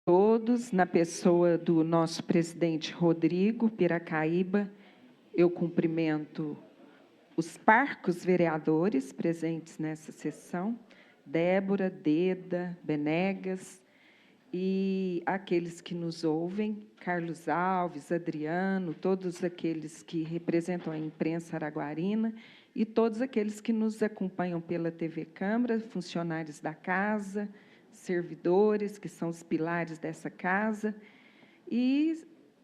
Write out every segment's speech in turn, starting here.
Todos, na pessoa do nosso presidente Rodrigo Piracaíba, eu cumprimento os parcos vereadores presentes nessa sessão, Débora, Deda, Benegas, e aqueles que nos ouvem, Carlos Alves, Adriano, todos aqueles que representam a imprensa araguarina e todos aqueles que nos acompanham pela TV Câmara, funcionários da casa, servidores, que são os pilares dessa casa, e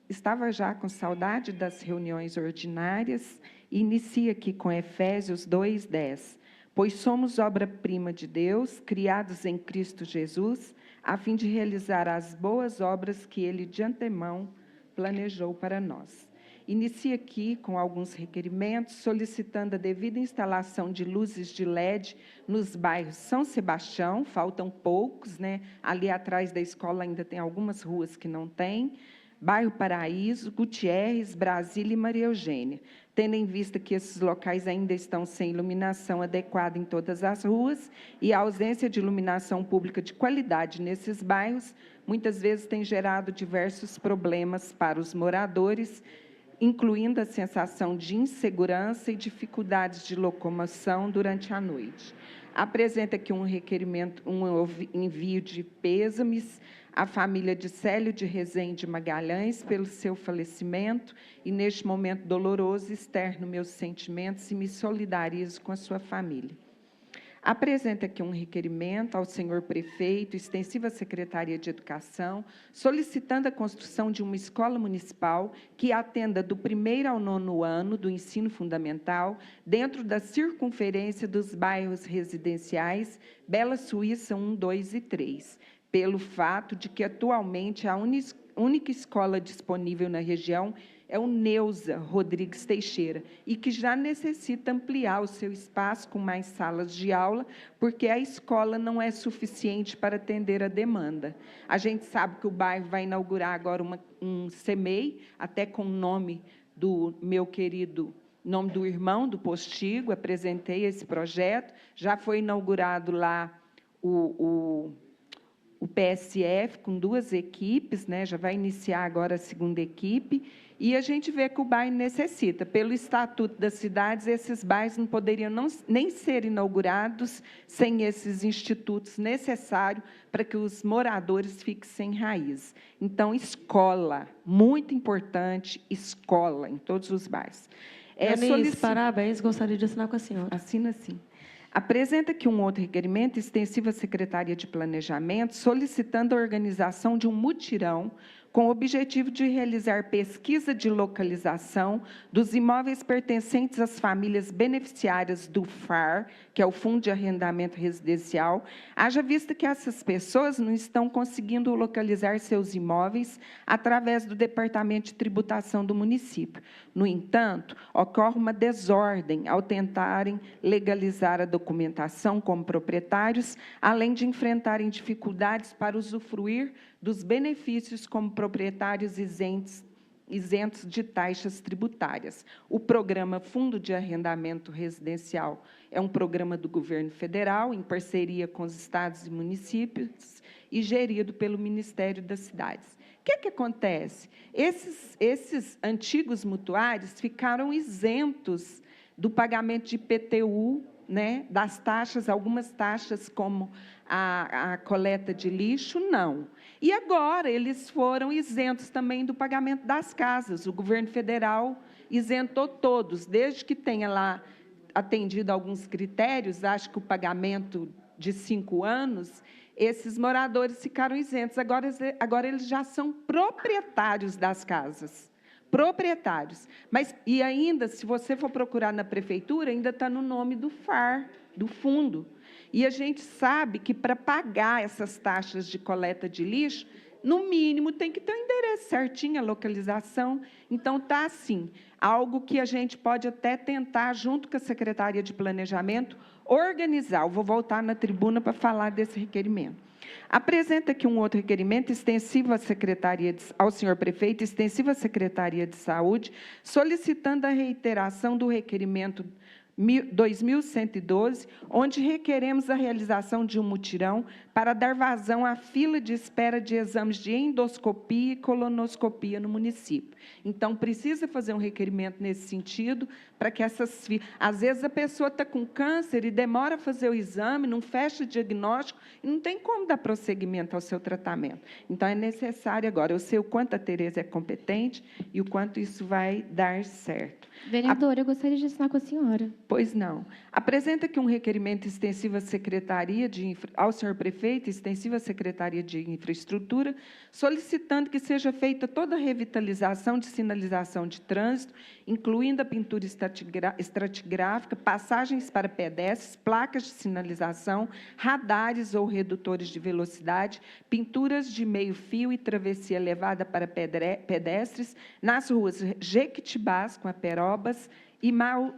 estava já com saudade das reuniões ordinárias, e inicia aqui com Efésios 2:10. Pois somos obra-prima de Deus, criados em Cristo Jesus, a fim de realizar as boas obras que Ele de antemão planejou para nós. Inicia aqui com alguns requerimentos, solicitando a devida instalação de luzes de LED nos bairros São Sebastião, faltam poucos, né? Ali atrás da escola ainda tem algumas ruas que não tem, Bairro Paraíso, Gutierrez, Brasília e Maria Eugênia, tendo em vista que esses locais ainda estão sem iluminação adequada em todas as ruas e a ausência de iluminação pública de qualidade nesses bairros, muitas vezes tem gerado diversos problemas para os moradores, incluindo a sensação de insegurança e dificuldades de locomoção durante a noite. Apresenta aqui um requerimento, um envio de pêsames à família de Célio de Rezende Magalhães pelo seu falecimento e, neste momento doloroso, externo meus sentimentos e me solidarizo com a sua família. Apresenta aqui um requerimento ao senhor prefeito, extensiva Secretaria de Educação, solicitando a construção de uma escola municipal que atenda do 1º ao 9º ano do ensino fundamental, dentro da circunferência dos bairros residenciais Bela Suíça 1, 2 e 3, pelo fato de que, atualmente, a única escola disponível na região é o Neuza Rodrigues Teixeira, e que já necessita ampliar o seu espaço com mais salas de aula, porque a escola não é suficiente para atender a demanda. A gente sabe que o bairro vai inaugurar agora um CEMEI, até com o nome do meu querido, nome do irmão do Postigo, apresentei esse projeto, já foi inaugurado lá o PSF, com 2 equipes, né, já vai iniciar agora a 2ª equipe, e a gente vê que o bairro necessita. Pelo Estatuto das Cidades, esses bairros não poderiam nem ser inaugurados sem esses institutos necessários para que os moradores fixem raiz. Então, escola, muito importante, escola em todos os bairros. Parabéns, gostaria de assinar com a senhora. Assina sim. Apresenta aqui um outro requerimento, extensiva Secretaria de Planejamento, solicitando a organização de um mutirão com o objetivo de realizar pesquisa de localização dos imóveis pertencentes às famílias beneficiárias do FAR, que é o Fundo de Arrendamento Residencial, haja vista que essas pessoas não estão conseguindo localizar seus imóveis através do Departamento de Tributação do município. No entanto, ocorre uma desordem ao tentarem legalizar a documentação como proprietários, além de enfrentarem dificuldades para usufruir dos benefícios como proprietários isentos de taxas tributárias. O programa Fundo de Arrendamento Residencial é um programa do governo federal, em parceria com os estados e municípios, e gerido pelo Ministério das Cidades. O que acontece? Esses antigos mutuários ficaram isentos do pagamento de IPTU, né, das taxas, algumas taxas como a coleta de lixo, não. E agora eles foram isentos também do pagamento das casas. O governo federal isentou todos, desde que tenha lá atendido alguns critérios, acho que o pagamento de 5 anos, esses moradores ficaram isentos. Agora eles já são proprietários das casas. Proprietários. Mas, e ainda, se você for procurar na prefeitura, ainda está no nome do FAR, do fundo. E a gente sabe que, para pagar essas taxas de coleta de lixo, no mínimo, tem que ter um endereço certinho, a localização. Então, está assim, algo que a gente pode até tentar, junto com a Secretaria de Planejamento, organizar. Eu vou voltar na tribuna para falar desse requerimento. Apresenta aqui um outro requerimento extensivo ao senhor prefeito, extensivo à Secretaria de Saúde, solicitando a reiteração do requerimento 2112, onde requeremos a realização de um mutirão para dar vazão à fila de espera de exames de endoscopia e colonoscopia no município. Então, precisa fazer um requerimento nesse sentido, para que essas filas... Às vezes, a pessoa está com câncer e demora a fazer o exame, não fecha o diagnóstico, e não tem como dar prosseguimento ao seu tratamento. Então, é necessário agora. Eu sei o quanto a Tereza é competente e o quanto isso vai dar certo. Vereadora, eu gostaria de assinar com a senhora. Pois não. Apresenta aqui um requerimento extensivo à Secretaria ao senhor prefeito, extensivo à Secretaria de Infraestrutura, solicitando que seja feita toda a revitalização de sinalização de trânsito, incluindo a pintura estratigráfica, passagens para pedestres, placas de sinalização, radares ou redutores de velocidade, pinturas de meio-fio e travessia elevada para pedestres nas ruas Jequitibás, com a Perobas, e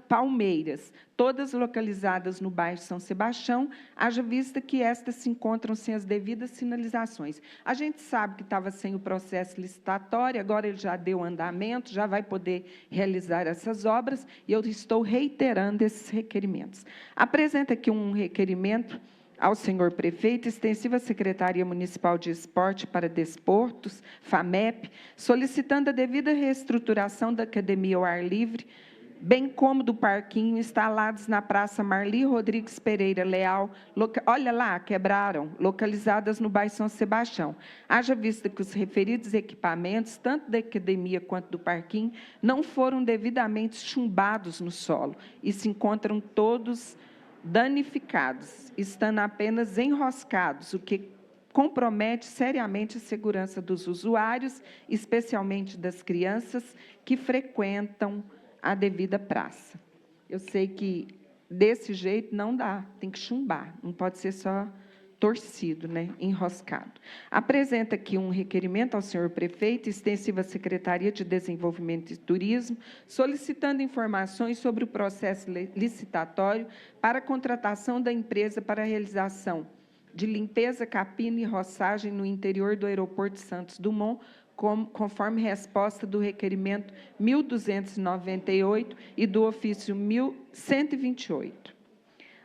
Palmeiras, todas localizadas no bairro São Sebastião, haja vista que estas se encontram sem as devidas sinalizações. A gente sabe que estava sem o processo licitatório, agora ele já deu andamento, já vai poder realizar essas obras, e eu estou reiterando esses requerimentos. Apresenta aqui um requerimento ao senhor prefeito, extensiva à Secretaria Municipal de Esporte para Desportos, FAMEP, solicitando a devida reestruturação da Academia ao Ar Livre, bem como do parquinho, instalados na Praça Marli Rodrigues Pereira Leal, olha lá, quebraram, localizadas no bairro São Sebastião. Haja vista que os referidos equipamentos, tanto da academia quanto do parquinho, não foram devidamente chumbados no solo e se encontram todos danificados, estando apenas enroscados, o que compromete seriamente a segurança dos usuários, especialmente das crianças que frequentam a devida praça. Eu sei que desse jeito não dá, tem que chumbar, não pode ser só torcido, né, enroscado. Apresenta aqui um requerimento ao senhor prefeito, extensivo à Secretaria de Desenvolvimento e Turismo, solicitando informações sobre o processo licitatório para a contratação da empresa para a realização de limpeza, capina e roçagem no interior do aeroporto Santos Dumont, conforme resposta do requerimento 1298 e do ofício 1128.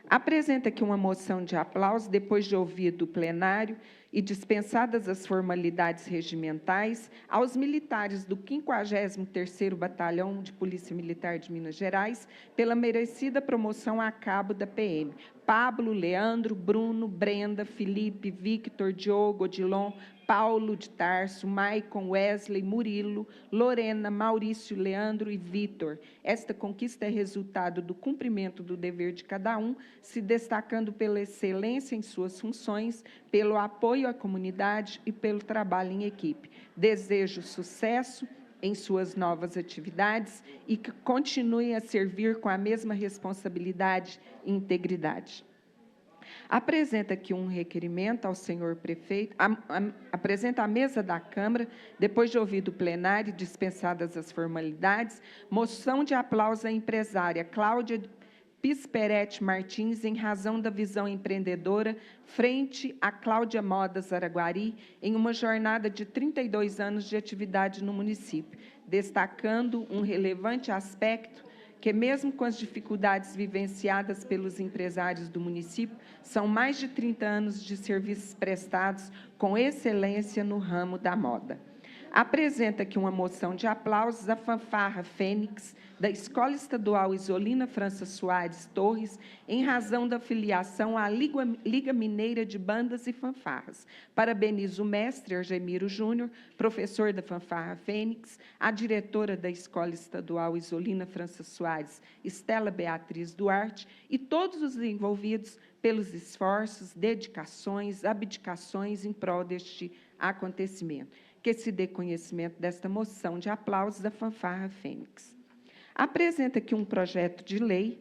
Apresenta aqui uma moção de aplauso, depois de ouvido o plenário e dispensadas as formalidades regimentais, aos militares do 53º Batalhão de Polícia Militar de Minas Gerais, pela merecida promoção a cabo da PM. Pablo, Leandro, Bruno, Brenda, Felipe, Victor, Diogo, Odilon, Paulo de Tarso, Maicon, Wesley, Murilo, Lorena, Maurício, Leandro e Vitor. Esta conquista é resultado do cumprimento do dever de cada um, se destacando pela excelência em suas funções, pelo apoio à comunidade e pelo trabalho em equipe. Desejo sucesso em suas novas atividades e que continuem a servir com a mesma responsabilidade e integridade. Apresenta aqui um requerimento ao senhor prefeito, apresenta à mesa da Câmara, depois de ouvido o plenário e dispensadas as formalidades, moção de aplauso à empresária Cláudia Pisperetti Martins, em razão da visão empreendedora, frente a Cláudia Modas Araguari, em uma jornada de 32 anos de atividade no município, destacando um relevante aspecto que, mesmo com as dificuldades vivenciadas pelos empresários do município, são mais de 30 anos de serviços prestados com excelência no ramo da moda. Apresenta aqui uma moção de aplausos à fanfarra Fênix, da Escola Estadual Isolina França Soares Torres, em razão da filiação à Liga Mineira de Bandas e Fanfarras. Parabenizo o mestre Argemiro Júnior, professor da fanfarra Fênix, a diretora da Escola Estadual Isolina França Soares, Estela Beatriz Duarte, e todos os envolvidos pelos esforços, dedicações, abdicações em prol deste acontecimento. Que se dê conhecimento desta moção de aplausos da fanfarra Fênix. Apresenta aqui um projeto de lei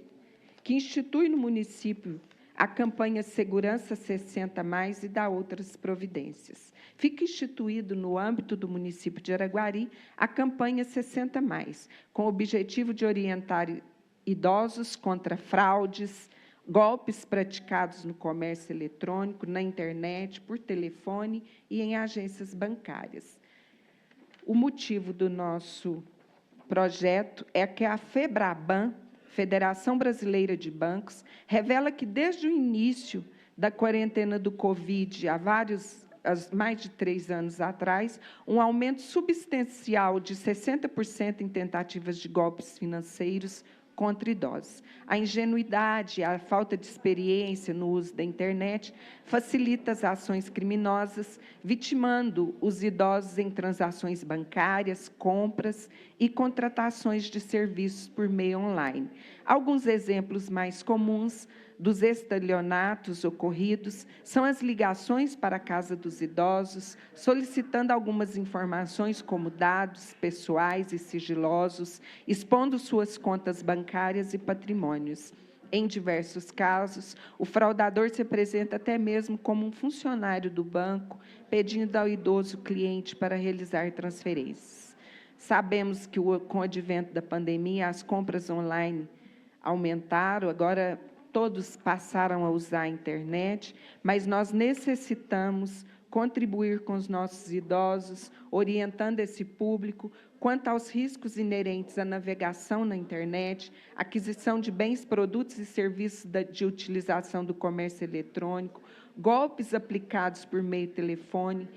que institui no município a campanha Segurança 60+, e dá outras providências. Fica instituído no âmbito do município de Araguari a campanha 60+, com o objetivo de orientar idosos contra fraudes, golpes praticados no comércio eletrônico, na internet, por telefone e em agências bancárias. O motivo do nosso projeto é que a FEBRABAN Federação Brasileira de Bancos, revela que, desde o início da quarentena do Covid, há mais de 3 anos atrás, um aumento substancial de 60% em tentativas de golpes financeiros contra idosos. A ingenuidade, a falta de experiência no uso da internet facilita as ações criminosas, vitimando os idosos em transações bancárias, compras e contratações de serviços por meio online. Alguns exemplos mais comuns dos estelionatos ocorridos são as ligações para a casa dos idosos, solicitando algumas informações como dados pessoais e sigilosos, expondo suas contas bancárias e patrimônios. Em diversos casos, o fraudador se apresenta até mesmo como um funcionário do banco, pedindo ao idoso cliente para realizar transferências. Sabemos que, com o advento da pandemia, as compras online aumentaram, agora todos passaram a usar a internet, mas nós necessitamos contribuir com os nossos idosos, orientando esse público quanto aos riscos inerentes à navegação na internet, aquisição de bens, produtos e serviços de utilização do comércio eletrônico, golpes aplicados por meio telefônico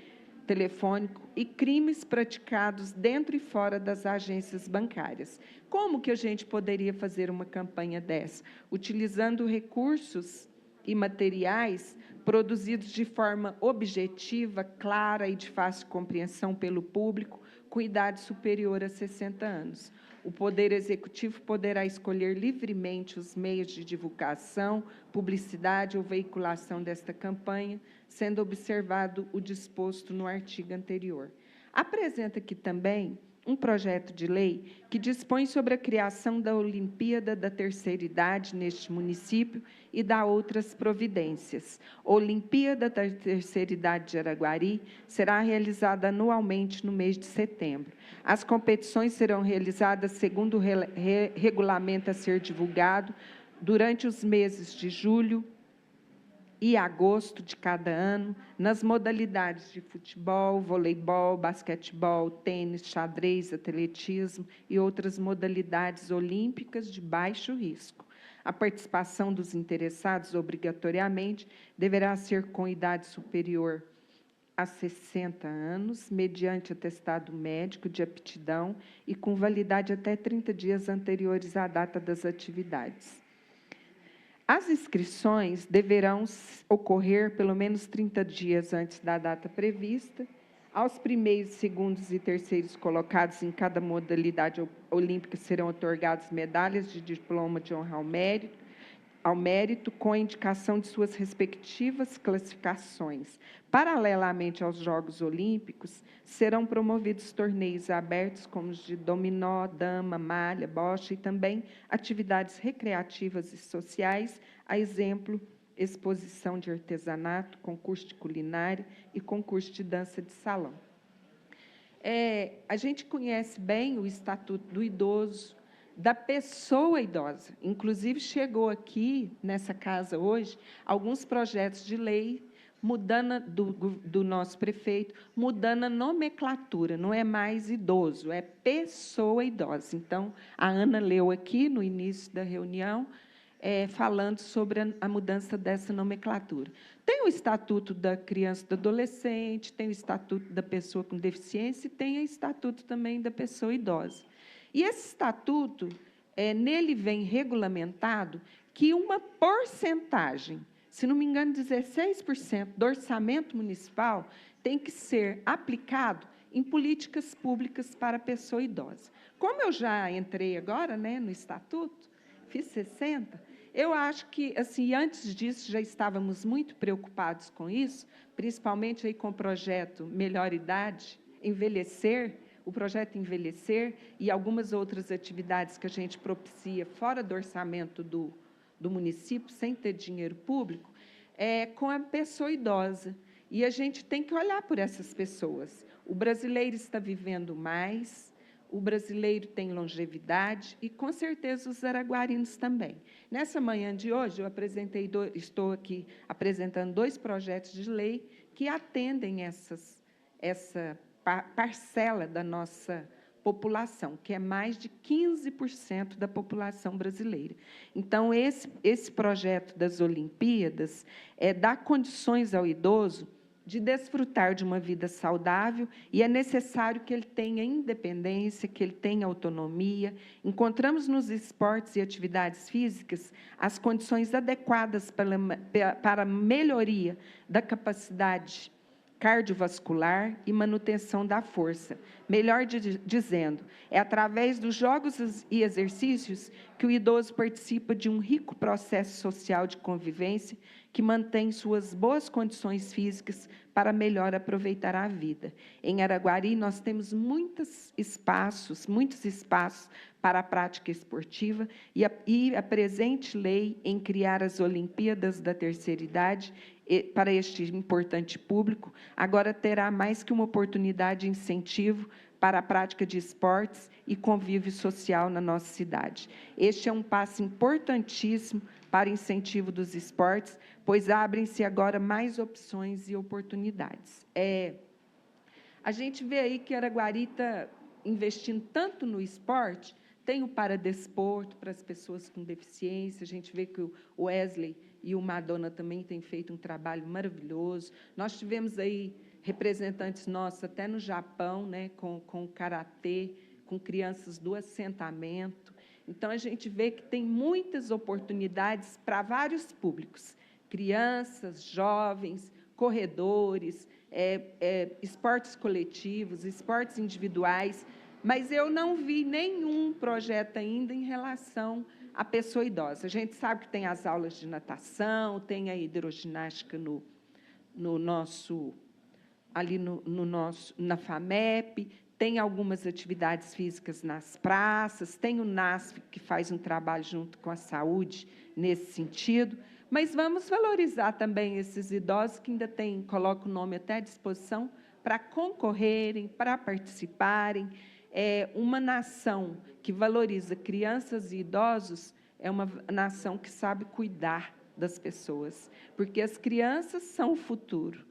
e crimes praticados dentro e fora das agências bancárias. Como que a gente poderia fazer uma campanha dessa? Utilizando recursos e materiais produzidos de forma objetiva, clara e de fácil compreensão pelo público, com idade superior a 60 anos. O Poder Executivo poderá escolher livremente os meios de divulgação, publicidade ou veiculação desta campanha, sendo observado o disposto no artigo anterior. Apresenta aqui também um projeto de lei que dispõe sobre a criação da Olimpíada da Terceira Idade neste município e dá outras providências. A Olimpíada da Terceira Idade de Araguari será realizada anualmente no mês de setembro. As competições serão realizadas segundo o regulamento a ser divulgado durante os meses de julho e agosto de cada ano, nas modalidades de futebol, voleibol, basquetebol, tênis, xadrez, atletismo e outras modalidades olímpicas de baixo risco. A participação dos interessados, obrigatoriamente, deverá ser com idade superior a 60 anos, mediante atestado médico de aptidão e com validade até 30 dias anteriores à data das atividades. As inscrições deverão ocorrer pelo menos 30 dias antes da data prevista. Aos primeiros, segundos e terceiros colocados em cada modalidade olímpica serão otorgadas medalhas de diploma de honra ao mérito, com a indicação de suas respectivas classificações. Paralelamente aos Jogos Olímpicos, serão promovidos torneios abertos, como os de dominó, dama, malha, bocha, e também atividades recreativas e sociais, a exemplo, exposição de artesanato, concurso de culinária e concurso de dança de salão. A gente conhece bem o Estatuto do Idoso, da pessoa idosa. Inclusive, chegou aqui, nessa casa hoje, alguns projetos de lei mudando do nosso prefeito, mudando a nomenclatura, não é mais idoso, é pessoa idosa. Então, a Ana leu aqui, no início da reunião, falando sobre a mudança dessa nomenclatura. Tem o Estatuto da Criança e do Adolescente, tem o Estatuto da Pessoa com Deficiência e tem o Estatuto também da Pessoa Idosa. E esse estatuto, nele vem regulamentado que uma porcentagem, se não me engano, 16% do orçamento municipal tem que ser aplicado em políticas públicas para a pessoa idosa. Como eu já entrei agora, no estatuto, fiz 60, eu acho que, assim, antes disso, já estávamos muito preocupados com isso, principalmente aí com o projeto Melhor Idade, Envelhecer, o projeto Envelhecer e algumas outras atividades que a gente propicia fora do orçamento do município, sem ter dinheiro público, com a pessoa idosa. E a gente tem que olhar por essas pessoas. O brasileiro está vivendo mais, o brasileiro tem longevidade e, com certeza, os araguarinos também. Nessa manhã de hoje, estou aqui apresentando 2 projetos de lei que atendem essa parcela da nossa população, que é mais de 15% da população brasileira. Então, esse projeto das Olimpíadas dá condições ao idoso de desfrutar de uma vida saudável, e é necessário que ele tenha independência, que ele tenha autonomia. Encontramos nos esportes e atividades físicas as condições adequadas para a melhoria da capacidade cardiovascular e manutenção da força. Melhor dizendo, é através dos jogos e exercícios que o idoso participa de um rico processo social de convivência que mantém suas boas condições físicas para melhor aproveitar a vida. Em Araguari, nós temos muitos espaços para a prática esportiva, e a presente lei em criar as Olimpíadas da Terceira Idade para este importante público, agora terá mais que uma oportunidade de incentivo para a prática de esportes e convívio social na nossa cidade. Este é um passo importantíssimo para o incentivo dos esportes, pois abrem-se agora mais opções e oportunidades. A gente vê aí que Araguari está investindo tanto no esporte. Tem o paradesporto para as pessoas com deficiência. A gente vê que o Wesley e o Madonna também têm feito um trabalho maravilhoso. Nós tivemos aí representantes nossos até no Japão, né, com o karatê, com crianças do assentamento. Então, a gente vê que tem muitas oportunidades para vários públicos: crianças, jovens, corredores, esportes coletivos, esportes individuais. Mas eu não vi nenhum projeto ainda em relação à pessoa idosa. A gente sabe que tem as aulas de natação, tem a hidroginástica na FAMEP, tem algumas atividades físicas nas praças, tem o NASF, que faz um trabalho junto com a saúde nesse sentido. Mas vamos valorizar também esses idosos que ainda colocam o nome até à disposição para concorrerem, para participarem. Uma nação que valoriza crianças e idosos é uma nação que sabe cuidar das pessoas, porque as crianças são o futuro,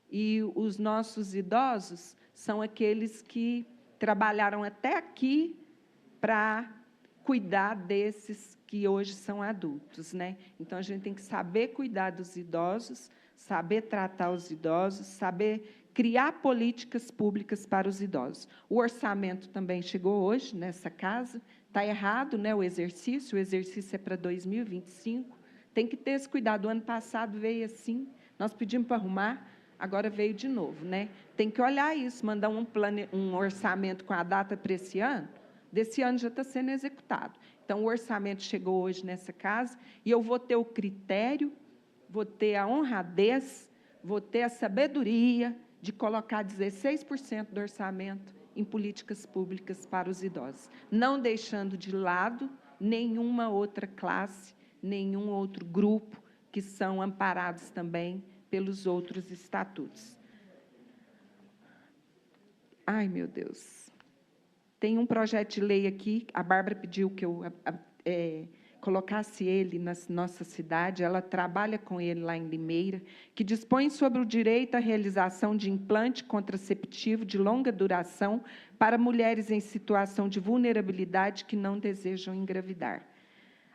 e os nossos idosos são aqueles que trabalharam até aqui para cuidar desses que hoje são adultos, né? Então, a gente tem que saber cuidar dos idosos, saber tratar os idosos, saber criar políticas públicas para os idosos. O orçamento também chegou hoje nessa casa. Está errado, né, o exercício é para 2025. Tem que ter esse cuidado. O ano passado veio assim, nós pedimos para arrumar, agora veio de novo, né? Tem que olhar isso, mandar um orçamento com a data para esse ano. Desse ano já está sendo executado. Então, o orçamento chegou hoje nessa casa, e eu vou ter o critério, vou ter a honradez, vou ter a sabedoria de colocar 16% do orçamento em políticas públicas para os idosos, não deixando de lado nenhuma outra classe, nenhum outro grupo que são amparados também pelos outros estatutos. Ai, meu Deus. Tem um projeto de lei aqui, a Bárbara pediu que eu colocasse ele na nossa cidade, ela trabalha com ele lá em Limeira, que dispõe sobre o direito à realização de implante contraceptivo de longa duração para mulheres em situação de vulnerabilidade que não desejam engravidar.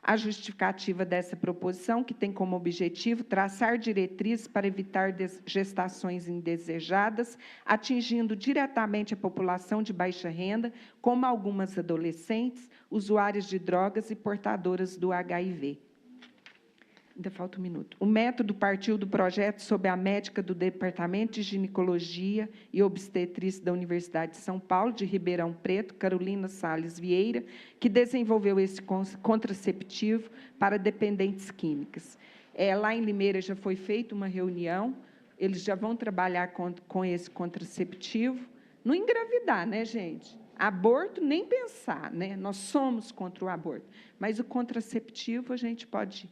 A justificativa dessa proposição, que tem como objetivo traçar diretrizes para evitar gestações indesejadas, atingindo diretamente a população de baixa renda, como algumas adolescentes, usuárias de drogas e portadoras do HIV. Ainda falta um minuto. O método partiu do projeto sob a médica do Departamento de Ginecologia e Obstetrícia da Universidade de São Paulo, de Ribeirão Preto, Carolina Salles Vieira, que desenvolveu esse contraceptivo para dependentes químicas. Lá em Limeira já foi feita uma reunião, eles já vão trabalhar com esse contraceptivo. Não engravidar, né, gente? Aborto, nem pensar, né? Nós somos contra o aborto. Mas o contraceptivo a gente pode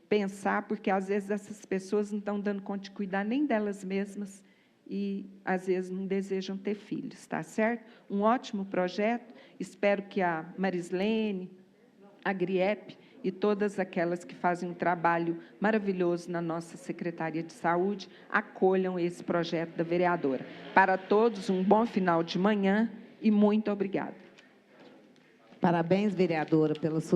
pensar, porque às vezes essas pessoas não estão dando conta de cuidar nem delas mesmas e às vezes não desejam ter filhos, tá certo? Um ótimo projeto, espero que a Marislene, a GRIEP e todas aquelas que fazem um trabalho maravilhoso na nossa Secretaria de Saúde acolham esse projeto da vereadora. Para todos, um bom final de manhã E muito obrigada. Parabéns, vereadora, pela sua